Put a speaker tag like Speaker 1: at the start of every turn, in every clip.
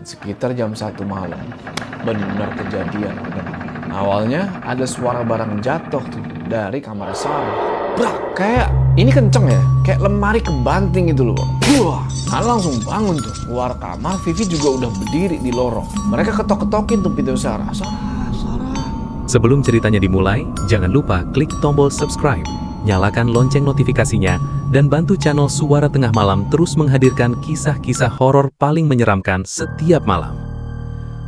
Speaker 1: sekitar jam 1 malam. Benar kejadian. Awalnya ada suara barang jatuh tuh dari kamar Sarah. Brak, kayak ini kenceng ya, kayak lemari kebanting gitu loh. Wah, Nana langsung bangun tuh. Keluar kamar, Vivi juga udah berdiri di lorong. Mereka ketok-ketokin tuh pintu Sarah. Sarah.
Speaker 2: Sebelum ceritanya dimulai, jangan lupa klik tombol subscribe, nyalakan lonceng notifikasinya, dan bantu channel Suara Tengah Malam terus menghadirkan kisah-kisah horor paling menyeramkan setiap malam.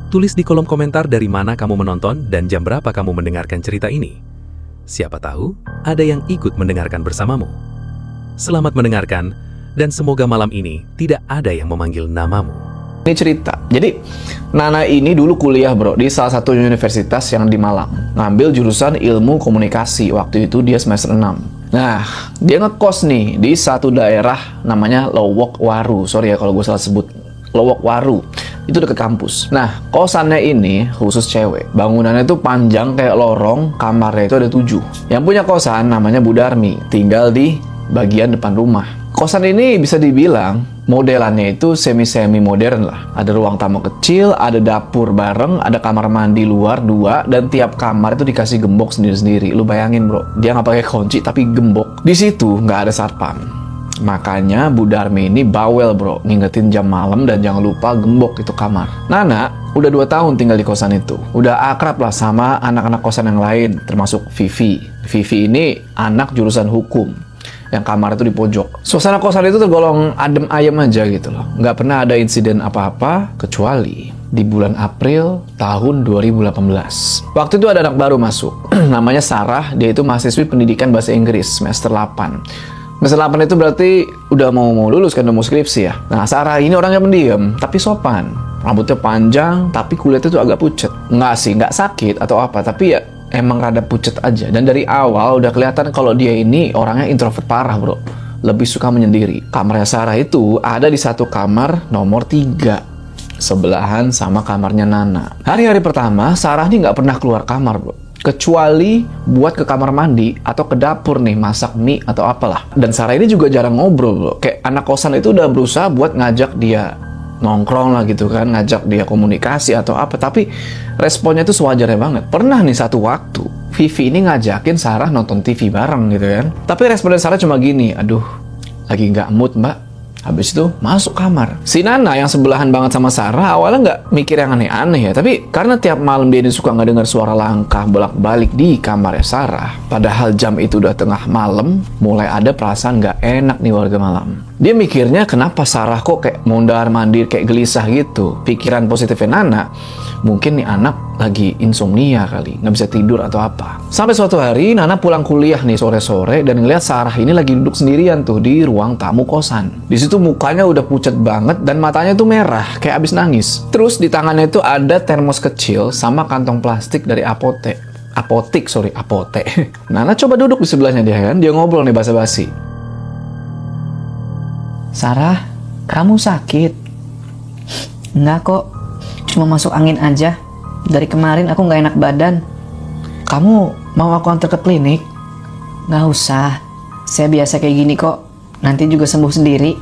Speaker 2: Tulis di kolom komentar dari mana kamu menonton dan jam berapa kamu mendengarkan cerita ini. Siapa tahu ada yang ikut mendengarkan bersamamu. Selamat mendengarkan, dan semoga malam ini tidak ada yang memanggil namamu.
Speaker 1: Ini cerita. Jadi, Nana ini dulu kuliah bro di salah satu universitas yang di Malang. Ngambil jurusan ilmu komunikasi. Waktu itu dia semester 6. Nah, dia ngekos nih di satu daerah namanya Lowok Waru. Sorry ya kalau gue salah sebut. Lowok Waru. Itu dekat kampus. Nah, kosannya ini khusus cewek. Bangunannya itu panjang kayak lorong, kamarnya itu ada 7. Yang punya kosan namanya Bu Darmi, tinggal di bagian depan rumah. Kosan ini bisa dibilang modelannya itu semi-semi modern lah. Ada ruang tamu kecil, ada dapur bareng, ada kamar mandi luar 2, dan tiap kamar itu dikasih gembok sendiri-sendiri. Lu bayangin bro, dia nggak pakai kunci tapi gembok. Di situ nggak ada satpam. Makanya Bu Darmi ini bawel bro, ngingetin jam malam dan jangan lupa gembok itu kamar. Nana udah 2 tahun tinggal di kosan itu. Udah akrab lah sama anak-anak kosan yang lain, termasuk Vivi. Vivi ini anak jurusan hukum, yang kamar itu di pojok. Suasana kosan itu tergolong adem ayem aja gitu loh. Nggak pernah ada insiden apa-apa, kecuali di bulan April tahun 2018. Waktu itu ada anak baru masuk, namanya Sarah. Dia itu mahasiswi pendidikan bahasa Inggris, semester 8. Semester 8 itu berarti udah mau lulus kan, udah mau skripsi ya. Nah, Sarah ini orangnya pendiam, tapi sopan. Rambutnya panjang, tapi kulitnya tuh agak pucet. Nggak sih, nggak sakit atau apa, tapi ya emang rada pucet aja. Dan dari awal udah kelihatan kalau dia ini orangnya introvert parah bro. Lebih suka menyendiri. Kamarnya Sarah itu ada di satu kamar nomor 3, sebelahan sama kamarnya Nana. Hari-hari pertama Sarah ini nggak pernah keluar kamar bro, kecuali buat ke kamar mandi atau ke dapur nih masak mie atau apalah. Dan Sarah ini juga jarang ngobrol bro. Kayak anak kosan itu udah berusaha buat ngajak dia nongkrong lah gitu kan, ngajak dia komunikasi atau apa, tapi responnya itu sewajarnya banget. Pernah nih satu waktu Vivi ini ngajakin Sarah nonton TV bareng gitu kan, tapi responnya Sarah cuma gini, aduh lagi nggak mood mbak. Habis itu masuk kamar. Si Nana yang sebelahan banget sama Sarah awalnya nggak mikir yang aneh-aneh ya, tapi karena tiap malam dia ini suka nggak dengar suara langkah bolak-balik di kamarnya Sarah, padahal jam itu udah tengah malam, mulai ada perasaan nggak enak nih warga malam. Dia mikirnya kenapa Sarah kok kayak mondar-mandir kayak gelisah gitu. Pikiran positifnya Nana, mungkin nih anak lagi insomnia kali, nggak bisa tidur atau apa. Sampai suatu hari Nana pulang kuliah nih sore-sore dan ngeliat Sarah ini lagi duduk sendirian tuh di ruang tamu kosan. Di situ mukanya udah pucat banget dan matanya tuh merah kayak abis nangis. Terus di tangannya itu ada termos kecil sama kantong plastik dari apotek. Nana coba duduk di sebelahnya dia kan, dia ngobrol nih basa-basi.
Speaker 3: Sarah, kamu sakit? Enggak kok, cuma masuk angin aja. Dari kemarin aku nggak enak badan. Kamu mau aku antar ke klinik? Nggak usah, saya biasa kayak gini kok. Nanti juga sembuh sendiri.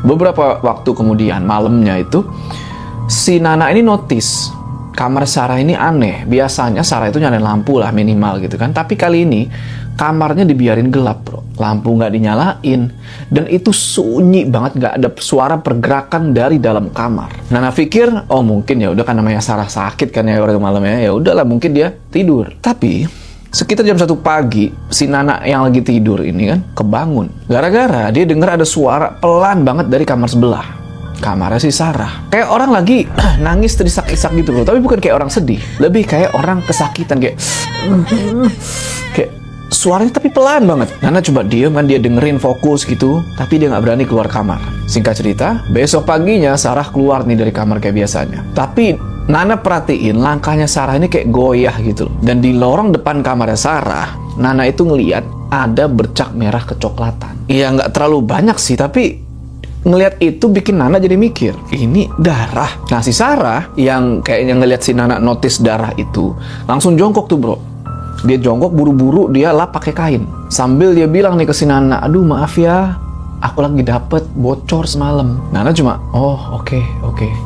Speaker 1: Beberapa waktu kemudian, malamnya itu, si Nana ini notice kamar Sarah ini aneh. Biasanya Sarah itu nyalain lampu lah minimal gitu kan. Tapi kali ini kamarnya dibiarin gelap bro. Lampu nggak dinyalain. Dan itu sunyi banget, nggak ada suara pergerakan dari dalam kamar. Nana pikir, oh mungkin ya udah kan namanya Sarah sakit kan ya waktu malamnya. Ya udahlah mungkin dia tidur. Tapi sekitar jam 1 pagi, si Nana yang lagi tidur ini kan kebangun. Gara-gara dia dengar ada suara pelan banget dari kamar sebelah. Kamarnya si Sarah. Kayak orang lagi nangis terisak-isak gitu loh. Tapi bukan kayak orang sedih. Lebih kayak orang kesakitan. Kayak suaranya tapi pelan banget. Nana coba diem kan, dia dengerin fokus gitu. Tapi dia nggak berani keluar kamar. Singkat cerita, besok paginya Sarah keluar nih dari kamar kayak biasanya. Tapi Nana perhatiin langkahnya Sarah ini kayak goyah gitu loh. Dan di lorong depan kamarnya Sarah, Nana itu ngeliat ada bercak merah kecoklatan. Iya nggak terlalu banyak sih, tapi ngelihat itu bikin Nana jadi mikir, ini darah. Nah si Sarah yang kayaknya ngelihat si Nana notice darah itu, langsung jongkok tuh bro. Dia jongkok buru-buru, dia lap pakai kain. Sambil dia bilang nih ke si Nana, aduh maaf ya, aku lagi dapet bocor semalam. Nana cuma, oh oke.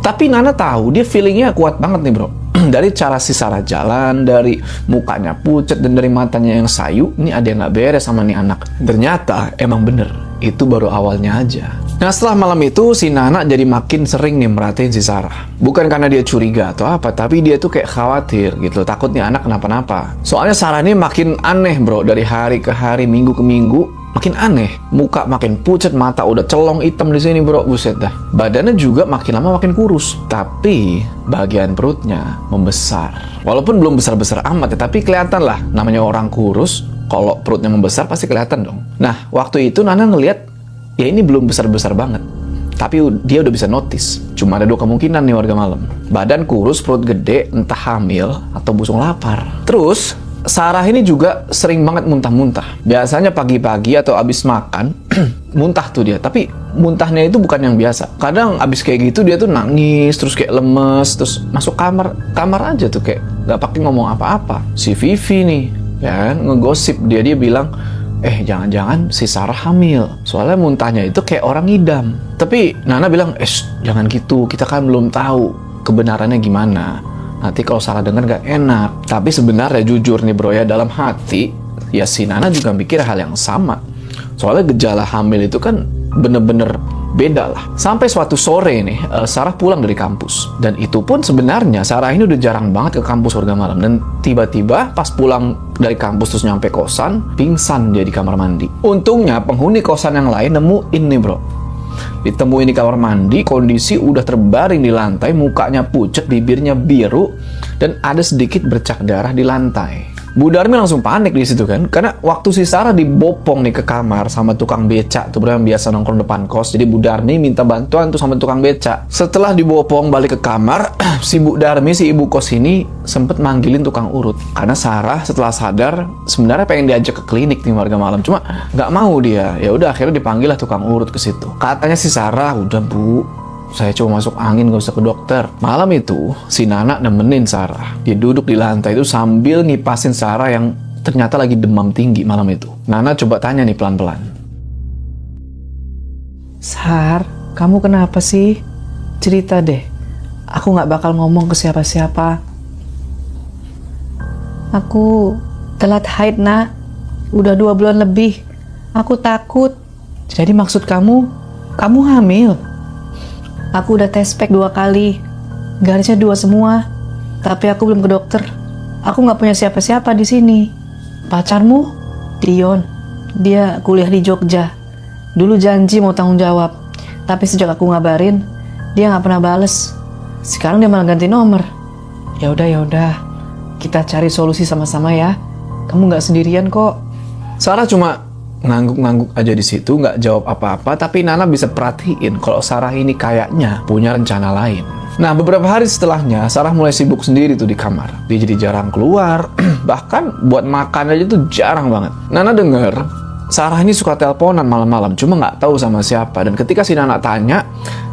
Speaker 1: Tapi Nana tahu dia feelingnya kuat banget nih bro. Dari cara si Sarah jalan, dari mukanya pucat, dan dari matanya yang sayu, ini ada yang nggak beres sama nih anak. Ternyata emang bener, itu baru awalnya aja. Nah setelah malam itu, si Nana jadi makin sering nih merhatiin si Sarah. Bukan karena dia curiga atau apa, tapi dia tuh kayak khawatir gitu, takut nih anak kenapa-napa. Soalnya Sarah ini makin aneh bro, dari hari ke hari, minggu ke minggu. Makin aneh, muka makin pucat, mata udah celong hitam di sini bro, buset dah. Badannya juga makin lama makin kurus, tapi bagian perutnya membesar. Walaupun belum besar-besar amat ya, tapi kelihatan lah, namanya orang kurus, kalau perutnya membesar pasti kelihatan dong. Nah, waktu itu Nana ngelihat, ya ini belum besar-besar banget, tapi dia udah bisa notice. Cuma ada 2 kemungkinan nih warga malam. Badan kurus, perut gede, entah hamil atau busung lapar. Terus Sarah ini juga sering banget muntah-muntah. Biasanya pagi-pagi atau abis makan, muntah tuh dia. Tapi muntahnya itu bukan yang biasa. Kadang abis kayak gitu dia tuh nangis, terus kayak lemes, terus masuk kamar aja tuh kayak gak pakai ngomong apa-apa. Si Vivi nih, ya kan, ngegosip dia bilang, jangan-jangan si Sarah hamil. Soalnya muntahnya itu kayak orang ngidam. Tapi Nana bilang, jangan gitu, kita kan belum tahu kebenarannya gimana. Nanti kalau Sarah denger gak enak. Tapi sebenarnya jujur nih bro ya, dalam hati ya si Nana juga mikir hal yang sama. Soalnya gejala hamil itu kan bener-bener beda lah. Sampai suatu sore nih, Sarah pulang dari kampus. Dan itu pun sebenarnya Sarah ini udah jarang banget ke kampus warga malam. Dan tiba-tiba pas pulang dari kampus terus nyampe kosan, pingsan dia di kamar mandi. Untungnya penghuni kosan yang lain nemuin nih bro. Ditemuin di kamar mandi, kondisi udah terbaring di lantai, mukanya pucat, bibirnya biru, dan ada sedikit bercak darah di lantai. Bu Darmi langsung panik di situ kan, karena waktu si Sarah dibopong nih ke kamar sama tukang becak tuh yang biasa nongkrong depan kos. Jadi Bu Darmi minta bantuan tuh sama tukang becak. Setelah dibopong balik ke kamar, si Bu Darmi, si ibu kos ini sempet manggilin tukang urut. Karena Sarah setelah sadar sebenarnya pengen diajak ke klinik nih warga malam, cuma nggak mau dia. Ya udah akhirnya dipanggil lah tukang urut ke situ. Katanya si Sarah, udah Bu, saya cuma masuk angin, gak usah ke dokter. Malam itu, si Nana nemenin Sarah. Dia duduk di lantai itu sambil ngipasin Sarah yang ternyata lagi demam tinggi malam itu. Nana coba tanya nih pelan-pelan.
Speaker 3: Sar, kamu kenapa sih? Cerita deh. Aku gak bakal ngomong ke siapa-siapa. Aku telat haid, Nak. Udah 2 bulan lebih. Aku takut. Jadi maksud kamu hamil? Aku udah tes pack 2 kali, garisnya 2 semua, tapi aku belum ke dokter. Aku nggak punya siapa-siapa di sini. Pacarmu, Dion, dia kuliah di Jogja. Dulu janji mau tanggung jawab, tapi sejak aku ngabarin, dia nggak pernah bales. Sekarang dia malah ganti nomor. Ya udah, kita cari solusi sama-sama ya. Kamu nggak sendirian kok.
Speaker 1: Sarah cuma ngangguk-ngangguk aja di situ, nggak jawab apa-apa, tapi Nana bisa perhatiin kalau Sarah ini kayaknya punya rencana lain. Nah, beberapa hari setelahnya, Sarah mulai sibuk sendiri tuh di kamar. Dia jadi jarang keluar, bahkan buat makan aja tuh jarang banget. Nana denger, Sarah ini suka teleponan malam-malam, cuma nggak tahu sama siapa. Dan ketika si Nana tanya,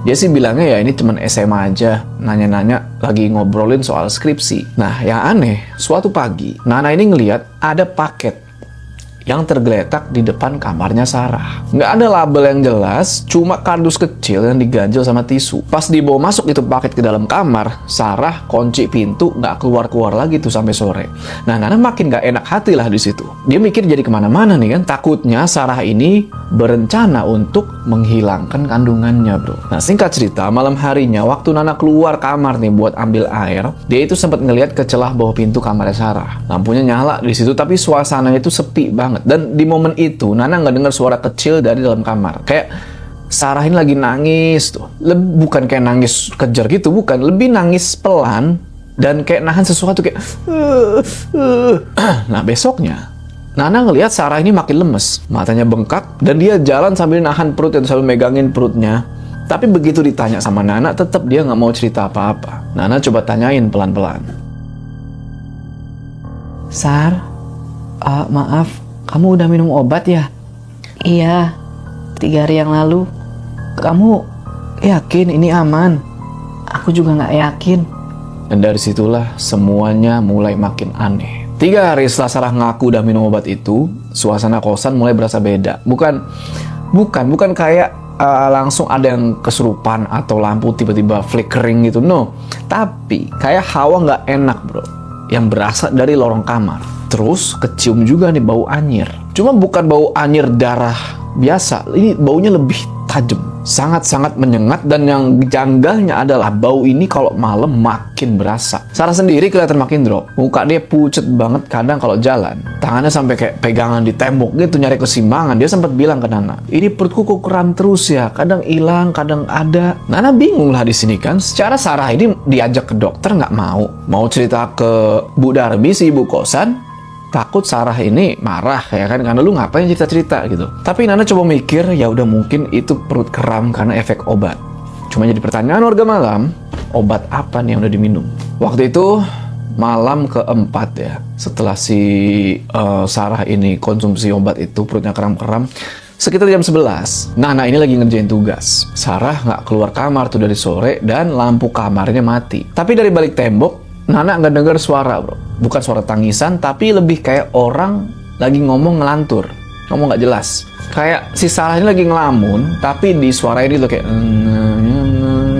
Speaker 1: dia sih bilangnya ya ini cuman SMA aja, nanya-nanya lagi ngobrolin soal skripsi. Nah, yang aneh, suatu pagi, Nana ini ngeliat ada paket yang tergeletak di depan kamarnya Sarah. Nggak ada label yang jelas, cuma kardus kecil yang diganjel sama tisu. Pas dibawa masuk itu paket ke dalam kamar, Sarah kunci pintu, nggak keluar-keluar lagi tuh sampai sore. Nah, Nana makin nggak enak hati lah di situ. Dia mikir jadi kemana-mana nih kan, takutnya Sarah ini berencana untuk menghilangkan kandungannya bro. Nah, singkat cerita, malam harinya waktu Nana keluar kamar nih buat ambil air, dia itu sempat ngelihat ke celah bawah pintu kamarnya Sarah. Lampunya nyala di situ, tapi suasananya itu sepi banget. Dan di momen itu Nana nggak dengar suara kecil dari dalam kamar. Kayak Sarah ini lagi nangis tuh. Bukan kayak nangis kejar gitu, bukan. Lebih nangis pelan dan kayak nahan sesuatu kayak. Nah, besoknya Nana ngelihat Sarah ini makin lemes, matanya bengkak, dan dia jalan sambil nahan perut itu, sambil megangin perutnya. Tapi begitu ditanya sama Nana, tetap dia nggak mau cerita apa-apa. Nana coba tanyain pelan-pelan.
Speaker 3: Sar, maaf, kamu udah minum obat ya? Iya, 3 hari yang lalu. Kamu yakin ini aman? Aku juga nggak yakin.
Speaker 1: Dan dari situlah semuanya mulai makin aneh. 3 hari setelah Sarah ngaku udah minum obat itu, suasana kosan mulai berasa beda. Bukan Bukan kayak langsung ada yang kesurupan atau lampu tiba-tiba flickering gitu, no. Tapi kayak hawa nggak enak bro, yang berasal dari lorong kamar. Terus kecium juga nih bau anyir. Cuma bukan bau anyir darah biasa, ini baunya lebih tajam, sangat-sangat menyengat, dan yang janggalnya adalah bau ini kalau malam makin berasa. Sarah sendiri kelihatan makin drop, muka dia pucet banget kadang kalau jalan, tangannya sampai kayak pegangan di tembok gitu nyari keseimbangan. Dia sempat bilang ke Nana, ini perutku kok kram terus ya, kadang hilang, kadang ada. Nana bingung lah di sini kan. Secara Sarah ini diajak ke dokter nggak mau cerita ke Bu Darmi si ibu kosan. Takut Sarah ini marah ya kan, karena lu ngapain cerita-cerita gitu. Tapi Nana coba mikir, ya udah mungkin itu perut kram karena efek obat. Cuma jadi pertanyaan warga malam, obat apa nih yang udah diminum? Waktu itu malam keempat ya, setelah si Sarah ini konsumsi obat itu, perutnya kram-kram, sekitar jam 11. Nana ini lagi ngerjain tugas. Sarah nggak keluar kamar tuh dari sore, dan lampu kamarnya mati. Tapi dari balik tembok Nana nggak dengar suara bro, bukan suara tangisan, tapi lebih kayak orang lagi ngomong ngelantur, ngomong nggak jelas. Kayak si Sarah ini lagi ngelamun, tapi di suara ini tuh kayak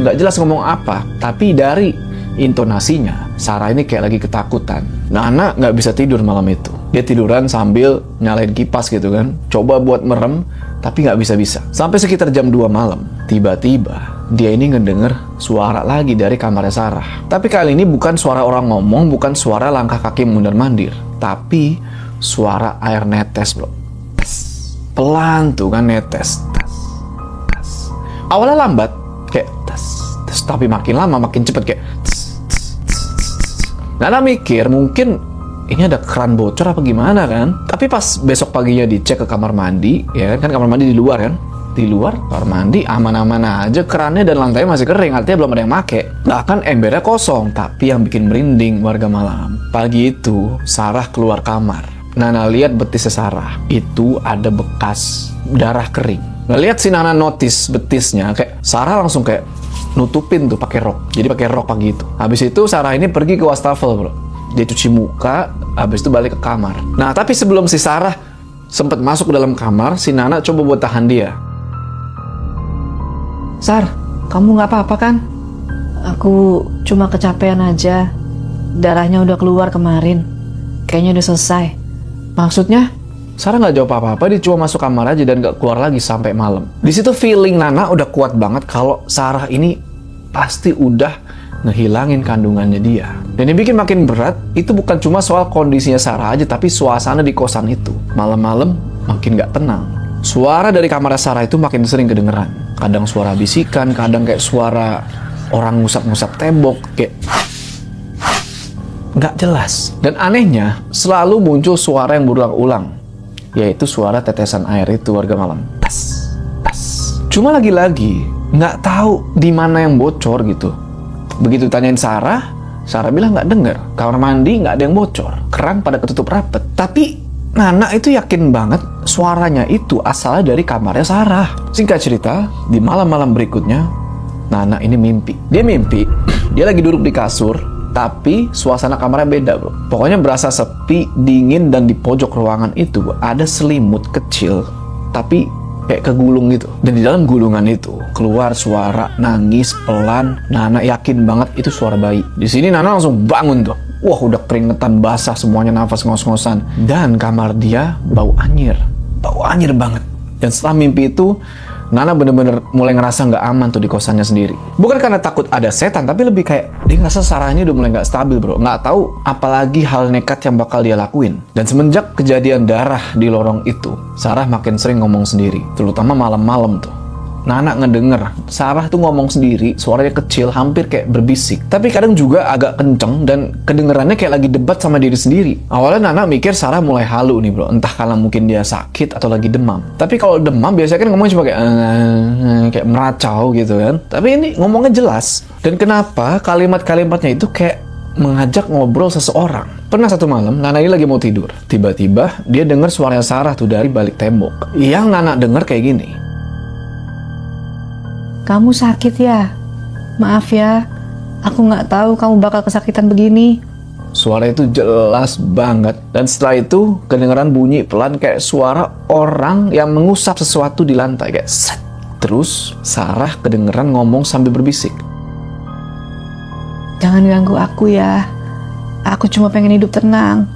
Speaker 1: nggak jelas ngomong apa. Tapi dari intonasinya, Sarah ini kayak lagi ketakutan. Nana nggak bisa tidur malam itu. Dia tiduran sambil nyalain kipas gitu kan, coba buat merem, tapi nggak bisa-bisa. Sampai sekitar jam 2 malam, tiba-tiba dia ini ngedenger suara lagi dari kamarnya Sarah. Tapi kali ini bukan suara orang ngomong, bukan suara langkah kaki mundar-mandir, tapi suara air netes bro. Tes. Pelan tuh kan netes. Tes. Tes. Awalnya lambat, kayak tes. Tes. Tapi makin lama makin cepet kayak tes. Tes. Tes. Tes. Nana mikir mungkin ini ada keran bocor apa gimana kan. Tapi pas besok paginya dicek ke kamar mandi, ya kan kamar mandi di luar kan. Di luar kamar mandi aman-aman aja, kerannya dan lantainya masih kering, artinya belum ada yang make. Bahkan embernya kosong. Tapi yang bikin merinding warga malam, pagi itu Sarah keluar kamar. Nana lihat betisnya Sarah, itu ada bekas darah kering. Ngelihat si Nana notice betisnya, kayak Sarah langsung kayak nutupin tuh pakai rok. Jadi pakai rok pagi itu. Habis itu Sarah ini pergi ke wastafel bro. Dia cuci muka, habis itu balik ke kamar. Nah tapi sebelum si Sarah sempat masuk ke dalam kamar, si Nana coba buat tahan dia.
Speaker 3: Sar, kamu nggak apa-apa kan? Aku cuma kecapean aja. Darahnya udah keluar kemarin. Kayaknya udah selesai. Maksudnya?
Speaker 1: Sarah nggak jawab apa-apa, dia cuma masuk kamar aja dan nggak keluar lagi sampai malam. Di situ feeling Nana udah kuat banget kalau Sarah ini pasti udah ngehilangin kandungannya dia. Dan yang bikin makin berat, itu bukan cuma soal kondisinya Sarah aja, tapi suasana di kosan itu. Malam-malam makin nggak tenang. Suara dari kamar Sarah itu makin sering kedengeran. Kadang suara bisikan, kadang kayak suara orang ngusap-ngusap tembok, kayak nggak jelas. Dan anehnya, selalu muncul suara yang berulang-ulang, yaitu suara tetesan air itu warga malam. Tas, tas. Cuma lagi-lagi nggak tahu di mana yang bocor gitu. Begitu tanyain Sarah bilang nggak denger. Kamar mandi nggak ada yang bocor, keran pada ketutup rapet. Tapi Nana itu yakin banget suaranya itu asalnya dari kamarnya Sarah. Singkat cerita, di malam-malam berikutnya, Nana ini mimpi. Dia mimpi, dia lagi duduk di kasur, tapi suasana kamarnya beda bro. Pokoknya berasa sepi, dingin, dan di pojok ruangan itu ada selimut kecil, tapi kayak kegulung gitu. Dan di dalam gulungan itu keluar suara nangis pelan. Nana yakin banget itu suara bayi. Di sini Nana langsung bangun tuh. Wah, udah keringetan basah semuanya, nafas ngos-ngosan. Dan kamar dia bau anyir banget. Dan setelah mimpi itu, Nana bener-bener mulai ngerasa nggak aman tuh di kosannya sendiri. Bukan karena takut ada setan, tapi lebih kayak dia ngerasa Sarahnya udah mulai nggak stabil bro. Nggak tahu apalagi hal nekat yang bakal dia lakuin. Dan semenjak kejadian darah di lorong itu, Sarah makin sering ngomong sendiri, terutama malam-malam tuh. Nana ngedenger Sarah tuh ngomong sendiri, suaranya kecil, hampir kayak berbisik. Tapi kadang juga agak kenceng dan kedengerannya kayak lagi debat sama diri sendiri. Awalnya Nana mikir Sarah mulai halu nih bro, entah karena mungkin dia sakit atau lagi demam. Tapi kalau demam biasanya kan ngomongnya cuma kayak meracau gitu kan. Tapi ini ngomongnya jelas. Dan kenapa kalimat-kalimatnya itu kayak mengajak ngobrol seseorang. Pernah satu malam, Nana ini lagi mau tidur. Tiba-tiba dia denger suaranya Sarah tuh dari balik tembok. Yang Nana denger kayak gini.
Speaker 3: Kamu sakit ya? Maaf ya, aku nggak tahu kamu bakal kesakitan begini.
Speaker 1: Suara itu jelas banget. Dan setelah itu kedengaran bunyi pelan kayak suara orang yang mengusap sesuatu di lantai kayak set. Terus Sarah kedengeran ngomong sambil berbisik.
Speaker 3: Jangan ganggu aku ya. Aku cuma pengen hidup tenang.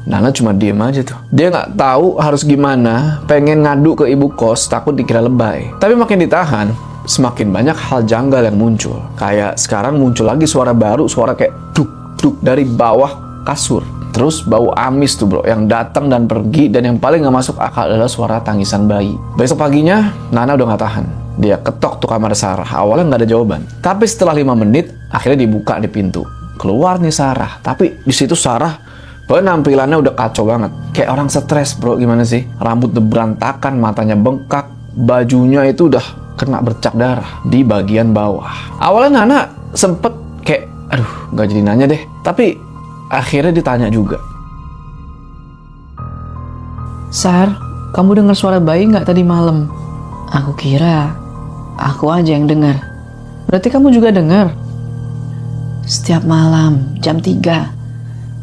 Speaker 1: Nana cuma diem aja tuh. Dia nggak tahu harus gimana, pengen ngadu ke ibu kos, takut dikira lebay. Tapi makin ditahan, semakin banyak hal janggal yang muncul. Kayak sekarang muncul lagi suara baru, suara kayak duk-duk dari bawah kasur. Terus bau amis tuh bro, yang datang dan pergi, dan yang paling nggak masuk akal adalah suara tangisan bayi. Besok paginya, Nana udah nggak tahan. Dia ketok tuh kamar Sarah, awalnya nggak ada jawaban. Tapi setelah 5 menit, akhirnya dibuka di pintu. Keluar nih Sarah, tapi di situ Sarah penampilannya udah kacau banget. Kayak orang stres bro, gimana sih? Rambut udah berantakan, matanya bengkak, bajunya itu udah kena bercak darah di bagian bawah. Awalnya Nana sempet kayak, aduh nggak jadi nanya deh. Tapi akhirnya ditanya juga.
Speaker 3: Sar, kamu dengar suara bayi nggak tadi malam? Aku kira aku aja yang dengar. Berarti kamu juga dengar? Setiap malam jam 3.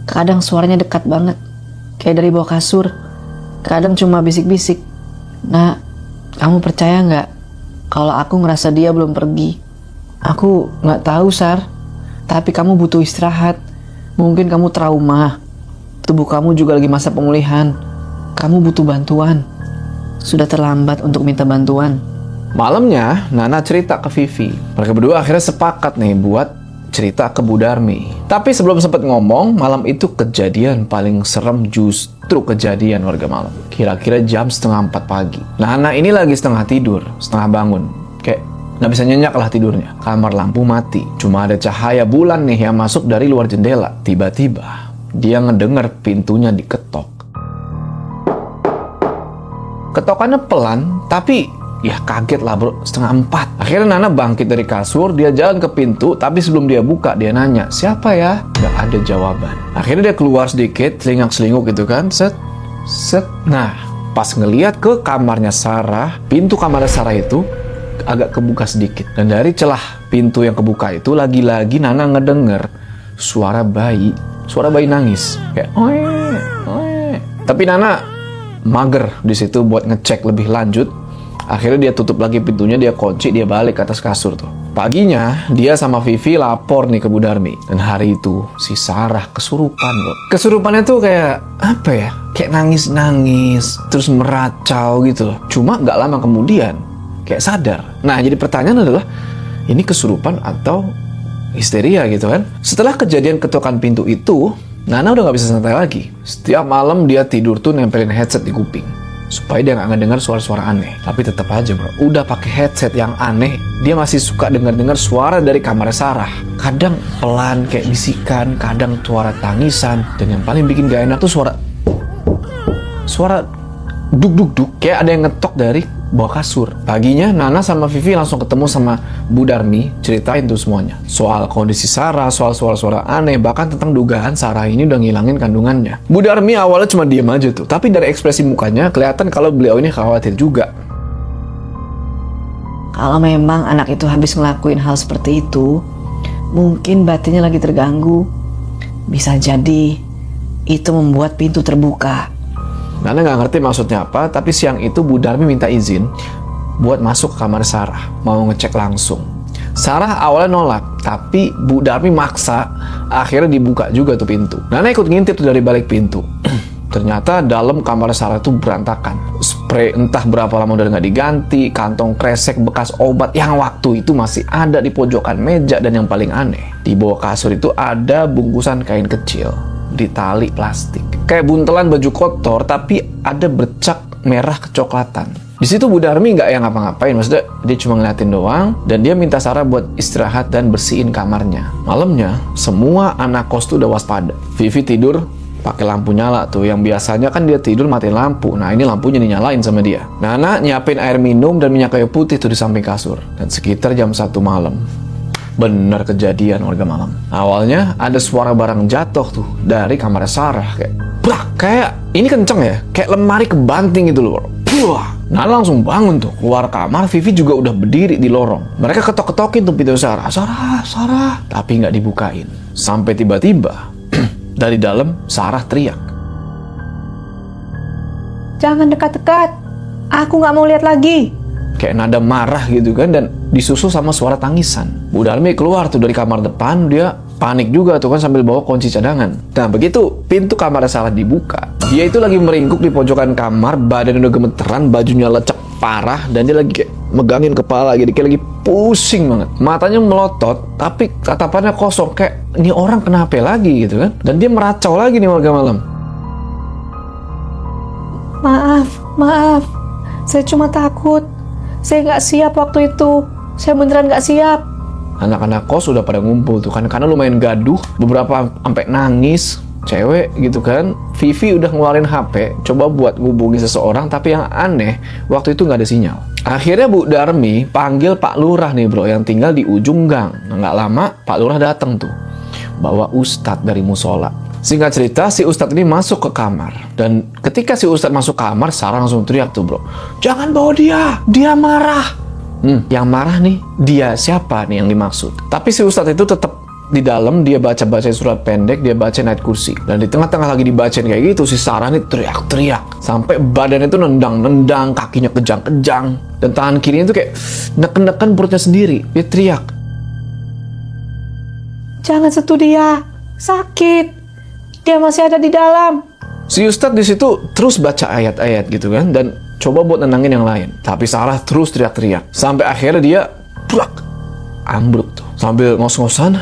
Speaker 3: Kadang suaranya dekat banget, kayak dari bawah kasur. Kadang cuma bisik-bisik. Nah, kamu percaya nggak kalau aku ngerasa dia belum pergi? Aku nggak tahu, Sar. Tapi kamu butuh istirahat. Mungkin kamu trauma. Tubuh kamu juga lagi masa pemulihan. Kamu butuh bantuan. Sudah terlambat untuk minta bantuan.
Speaker 1: Malamnya, Nana cerita ke Vivi. Mereka berdua akhirnya sepakat nih buat cerita ke Bu Darmi. Tapi sebelum sempat ngomong, malam itu kejadian paling serem justru kejadian warga malam. Kira-kira jam 3:30 pagi. Nana ini lagi setengah tidur, setengah bangun. Kayak nggak bisa nyenyak lah tidurnya. Kamar lampu mati. Cuma ada cahaya bulan nih yang masuk dari luar jendela. Tiba-tiba, dia ngedenger pintunya diketok. Ketokannya pelan, tapi ya kaget lah bro, 3:30. Akhirnya Nana bangkit dari kasur, dia jalan ke pintu, tapi sebelum dia buka, dia nanya, siapa ya? Gak ada jawaban. Akhirnya dia keluar sedikit, selingak-selinguk gitu kan, set. Nah, pas ngeliat ke kamarnya Sarah, pintu kamarnya Sarah itu agak kebuka sedikit. Dan dari celah pintu yang kebuka itu, lagi-lagi Nana ngedenger suara bayi nangis. Kayak, oe. Tapi Nana mager di situ buat ngecek lebih lanjut. Akhirnya dia tutup lagi pintunya, dia kunci, dia balik ke atas kasur tuh. Paginya, dia sama Vivi lapor nih ke Bu Darmi. Dan hari itu, si Sarah kesurupan bro. Kesurupannya tuh kayak, apa ya? Kayak nangis-nangis, terus meracau gitu loh. Cuma gak lama kemudian, kayak sadar. Nah, jadi pertanyaan adalah, ini kesurupan atau histeria gitu kan? Setelah kejadian ketukan pintu itu, Nana udah gak bisa santai lagi. Setiap malam dia tidur tuh nempelin headset di kuping, supaya dia nggak ngedengar suara-suara aneh. Tapi tetap aja bro, udah pakai headset yang aneh, dia masih suka dengar-dengar suara dari kamar Sarah. Kadang pelan kayak bisikan, kadang suara tangisan, dan yang paling bikin gak enak tuh suara duk-duk-duk, kayak ada yang ngetok dari bawah kasur. Paginya Nana sama Vivi langsung ketemu sama Bu Darmi, ceritain tuh semuanya. Soal kondisi Sarah, soal suara-suara aneh, bahkan tentang dugaan Sarah ini udah ngilangin kandungannya. Bu Darmi awalnya cuma diem aja tuh, tapi dari ekspresi mukanya kelihatan kalau beliau ini khawatir juga.
Speaker 3: Kalau memang anak itu habis ngelakuin hal seperti itu, mungkin batinnya lagi terganggu. Bisa jadi itu membuat pintu terbuka.
Speaker 1: Nana nggak ngerti maksudnya apa, tapi siang itu Bu Darmi minta izin buat masuk ke kamar Sarah, mau ngecek langsung. Sarah awalnya nolak, tapi Bu Darmi maksa, akhirnya dibuka juga tuh pintu. Nana ikut ngintip tuh dari balik pintu. Ternyata dalam kamar Sarah tuh berantakan. Spray entah berapa lama udah nggak diganti, kantong kresek bekas obat yang waktu itu masih ada di pojokan meja, dan yang paling aneh, di bawah kasur itu ada bungkusan kain kecil di tali plastik. Kayak buntelan baju kotor, tapi ada bercak merah kecoklatan. Di situ Bu Darmi nggak yang ngapa-ngapain, maksudnya dia cuma ngeliatin doang, dan dia minta Sarah buat istirahat dan bersihin kamarnya. Malamnya, semua anak kos tuh udah waspada. Vivi tidur pakai lampu nyala tuh, yang biasanya kan dia tidur matiin lampu. Nah, ini lampunya dinyalain sama dia. Nana nyiapin air minum dan minyak kayu putih tuh di samping kasur. Dan sekitar jam 1 malam, bener kejadian warga malam. Awalnya ada suara barang jatuh tuh dari kamar Sarah, kayak brak, kayak ini kenceng ya, kayak lemari kebanting gitu loh. Wah, Nana langsung bangun tuh, keluar kamar. Vivi juga udah berdiri di lorong. Mereka ketok-ketokin tuh pintu Sarah, tapi nggak dibukain. Sampai tiba-tiba Dari dalam, Sarah teriak.
Speaker 3: Jangan dekat-dekat. Aku nggak mau lihat lagi.
Speaker 1: Kayak nada marah gitu kan, dan disusul sama suara tangisan. Bu Darmi keluar tuh dari kamar depan, dia panik juga tuh kan sambil bawa kunci cadangan. Nah begitu pintu kamar Sarah dibuka, dia itu lagi meringkuk di pojokan kamar, badannya udah gemeteran, bajunya lecek parah, dan dia lagi kayak megangin kepala gitu, kayak lagi pusing banget. Matanya melotot, tapi tatapannya kosong, kayak ini orang kenapa lagi gitu kan. Dan dia meracau lagi nih warga malam.
Speaker 3: Maaf. Saya cuma takut. Saya nggak siap waktu itu. Saya beneran nggak siap.
Speaker 1: Anak-anak kos udah pada ngumpul tuh kan, karena lumayan gaduh, beberapa sampai nangis, cewek gitu kan. Vivi udah ngeluarin HP, coba buat ngubungi seseorang, tapi yang aneh, waktu itu nggak ada sinyal. Akhirnya Bu Darmi panggil Pak Lurah nih bro, yang tinggal di ujung gang. Nah, nggak lama, Pak Lurah datang tuh, bawa Ustadz dari musola. Singkat cerita, si Ustadz ini masuk ke kamar. Dan ketika si Ustadz masuk kamar, Sarah langsung teriak tuh bro, "Jangan bawa dia marah." Yang marah nih, dia siapa nih yang dimaksud? Tapi si Ustadz itu tetap di dalam, dia baca-baca surat pendek, dia baca ayat kursi. Dan di tengah-tengah lagi dibacain kayak gitu, si Sarah nih teriak-teriak. Sampai badannya itu nendang-nendang, kakinya kejang-kejang. Dan tangan kirinya itu kayak neken-neken perutnya sendiri. Dia teriak,
Speaker 3: Jangan sentuh dia. Sakit. Dia masih ada di dalam.
Speaker 1: si Ustadz di situ terus baca ayat-ayat gitu kan, dan coba buat nenangin yang lain. Tapi Sarah terus teriak-teriak. Sampai akhirnya dia ambruk tuh. Sambil ngos-ngosan,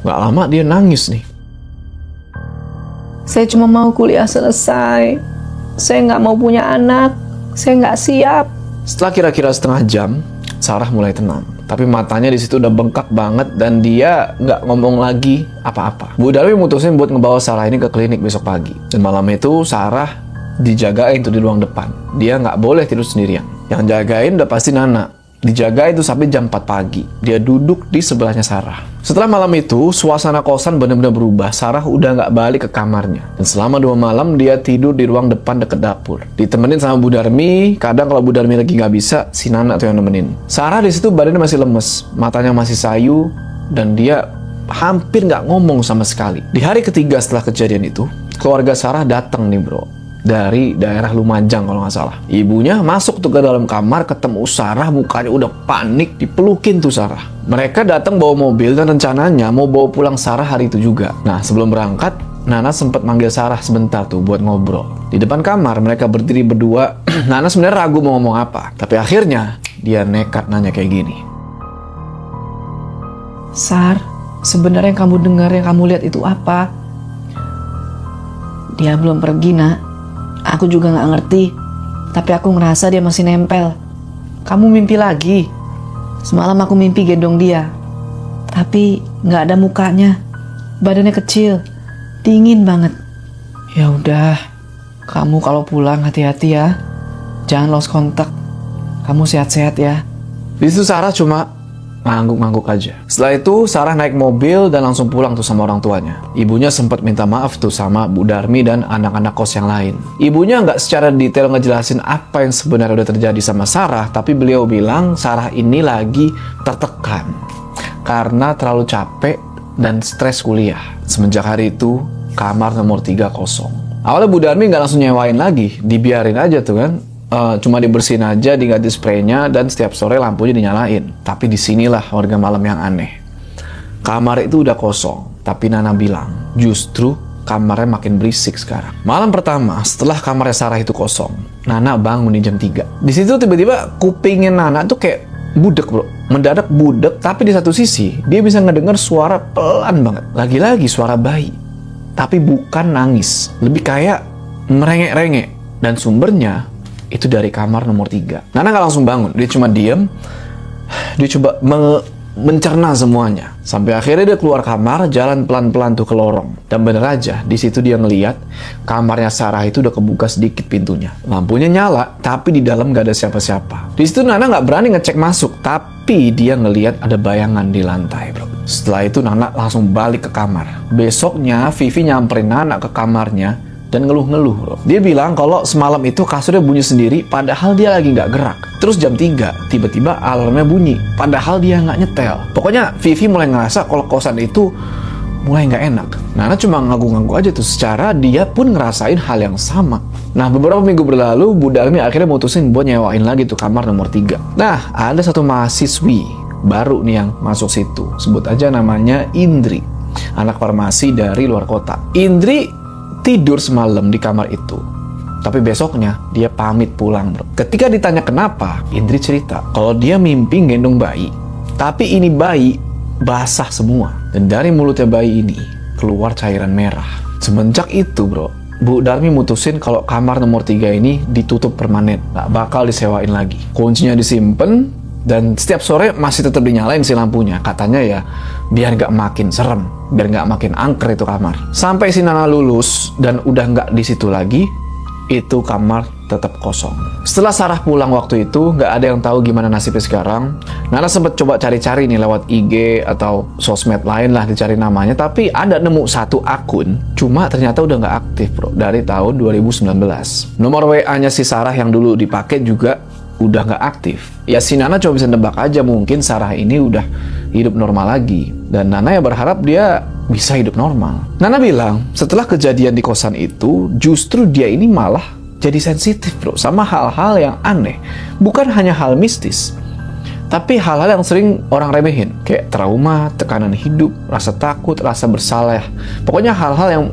Speaker 1: gak lama dia nangis nih.
Speaker 3: Saya cuma mau kuliah selesai. Saya nggak mau punya anak. Saya nggak siap.
Speaker 1: Setelah kira-kira setengah jam, Sarah mulai tenang. Tapi matanya di situ udah bengkak banget, dan dia nggak ngomong lagi apa-apa. Bu Darmi mutusin buat ngebawa Sarah ini ke klinik besok pagi. Dan malam itu Sarah dijagain tuh di ruang depan. Dia nggak boleh tidur sendirian. Yang jagain udah pasti Nana. Dijaga itu sampai jam 4 pagi. Dia duduk di sebelahnya Sarah. Setelah malam itu, suasana kosan benar-benar berubah. Sarah udah nggak balik ke kamarnya. Dan selama 2 malam, dia tidur di ruang depan deket dapur. Ditemenin sama Bu Darmi. Kadang kalau Bu Darmi lagi nggak bisa, si Nana tuh yang nemenin. Sarah di situ badannya masih lemes. Matanya masih sayu. Dan dia hampir nggak ngomong sama sekali. Di hari ketiga setelah kejadian itu, keluarga Sarah datang nih bro. Dari daerah Lumajang kalau nggak salah. Ibunya masuk tuh ke dalam kamar, ketemu Sarah, mukanya udah panik, dipelukin tuh Sarah. Mereka datang bawa mobil dan rencananya mau bawa pulang Sarah hari itu juga. Nah sebelum berangkat, Nana sempat manggil Sarah sebentar tuh buat ngobrol. Di depan kamar mereka berdiri berdua. Nana sebenarnya ragu mau ngomong apa, tapi akhirnya dia nekat nanya kayak gini.
Speaker 3: Sar, sebenarnya yang kamu dengar, yang kamu lihat itu apa? Dia belum pergi, Nak. Aku juga nggak ngerti, tapi aku ngerasa dia masih nempel. Kamu mimpi lagi? Semalam aku mimpi gendong dia, tapi nggak ada mukanya. Badannya kecil, dingin banget. Ya udah, kamu kalau pulang hati-hati ya. Jangan lost kontak. Kamu sehat-sehat ya.
Speaker 1: Di situ Sarah cuma ngangguk-ngangguk aja. Setelah itu Sarah naik mobil dan langsung pulang tuh sama orang tuanya. Ibunya sempat minta maaf tuh sama Bu Darmi dan anak-anak kos yang lain. Ibunya nggak secara detail ngejelasin apa yang sebenarnya udah terjadi sama Sarah, tapi beliau bilang Sarah ini lagi tertekan karena terlalu capek dan stres kuliah. Semenjak hari itu kamar nomor 3 kosong. Awalnya Bu Darmi nggak langsung nyewain lagi, dibiarin aja tuh kan. Cuma dibersihin aja, diganti spraynya, dan setiap sore lampunya dinyalain. Tapi disinilah warga malam yang aneh. Kamar itu udah kosong, tapi Nana bilang justru kamarnya makin berisik sekarang. Malam pertama setelah kamarnya Sarah itu kosong, Nana bangun di jam 3. Di situ tiba-tiba kupingnya Nana tuh kayak budek bro, mendadak budek. Tapi di satu sisi dia bisa ngedenger suara pelan banget, lagi-lagi suara bayi, tapi bukan nangis, lebih kayak merengek-rengek, dan sumbernya itu dari kamar nomor 3. Nana nggak langsung bangun, dia cuma diem. Dia coba mencerna semuanya. Sampai akhirnya dia keluar kamar, jalan pelan-pelan tuh ke lorong. Dan bener aja, di situ dia ngeliat kamarnya Sarah itu udah kebuka sedikit pintunya. Lampunya nyala, tapi di dalam nggak ada siapa-siapa. Di situ Nana nggak berani ngecek masuk, tapi dia ngeliat ada bayangan di lantai, bro. Setelah itu Nana langsung balik ke kamar. Besoknya Vivi nyamperin Nana ke kamarnya dan ngeluh-ngeluh bro. Dia bilang kalau semalam itu kasurnya bunyi sendiri padahal dia lagi nggak gerak. Terus jam 3 tiba-tiba alarmnya bunyi padahal dia nggak nyetel. Pokoknya Vivi mulai ngerasa kalau kosan itu mulai nggak enak. Nana cuma ngaku-ngaku aja tuh, secara dia pun ngerasain hal yang sama. Nah, beberapa minggu berlalu, Bu Darmi akhirnya mutusin buat nyewain lagi tuh kamar nomor 3. Nah, ada satu mahasiswi baru nih yang masuk situ. Sebut aja namanya Indri, anak farmasi dari luar kota. Indri tidur semalam di kamar itu. Tapi besoknya dia pamit pulang, bro. Ketika ditanya kenapa, Indri cerita kalau dia mimpi gendong bayi. Tapi ini bayi basah semua. Dan dari mulutnya bayi ini keluar cairan merah. Semenjak itu, bro, Bu Darmi mutusin kalau kamar nomor 3 ini ditutup permanen. Gak bakal disewain lagi. Kuncinya disimpen, dan setiap sore masih tetap dinyalain si lampunya. Katanya ya, biar gak makin serem, biar gak makin angker itu kamar. Sampai si Nana lulus dan udah gak di situ lagi, itu kamar tetap kosong. Setelah Sarah pulang waktu itu, nggak ada yang tahu gimana nasibnya sekarang. Nana sempat coba cari-cari nih lewat IG atau sosmed lain lah, dicari namanya, tapi ada nemu satu akun, cuma ternyata udah nggak aktif, bro, dari tahun 2019. Nomor WA-nya si Sarah yang dulu dipakai juga udah nggak aktif. Ya si Nana cuma bisa nebak aja, mungkin Sarah ini udah hidup normal lagi. Dan Nana ya berharap dia bisa hidup normal. Nana bilang, setelah kejadian di kosan itu, justru dia ini malah jadi sensitif, bro, sama hal-hal yang aneh. Bukan hanya hal mistis, tapi hal-hal yang sering orang remehin. Kayak trauma, tekanan hidup, rasa takut, rasa bersalah. Pokoknya hal-hal yang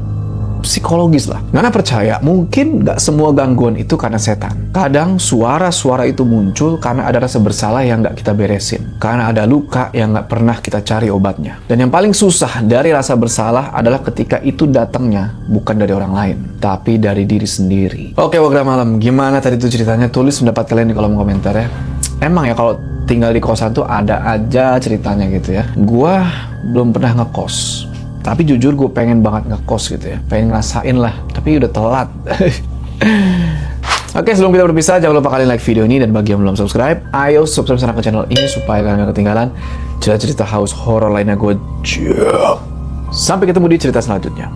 Speaker 1: psikologis lah. Nana percaya mungkin nggak semua gangguan itu karena setan. Kadang suara-suara itu muncul karena ada rasa bersalah yang nggak kita beresin, karena ada luka yang nggak pernah kita cari obatnya. Dan yang paling susah dari rasa bersalah adalah ketika itu datangnya bukan dari orang lain, tapi dari diri sendiri. Oke, Wagram Malam, gimana tadi tuh ceritanya? Tulis pendapat kalian di kolom komentar ya. Emang ya kalau tinggal di kosan tuh ada aja ceritanya gitu ya. Gua belum pernah ngekos, tapi jujur gue pengen banget ngekos gitu ya. Pengen ngerasain lah, tapi udah telat. Oke, sebelum kita berpisah, jangan lupa kalian like video ini. Dan bagi yang belum subscribe, ayo subscribe ke channel ini supaya kalian gak ketinggalan cerita-cerita house horror lainnya gue. Sampai ketemu di cerita selanjutnya.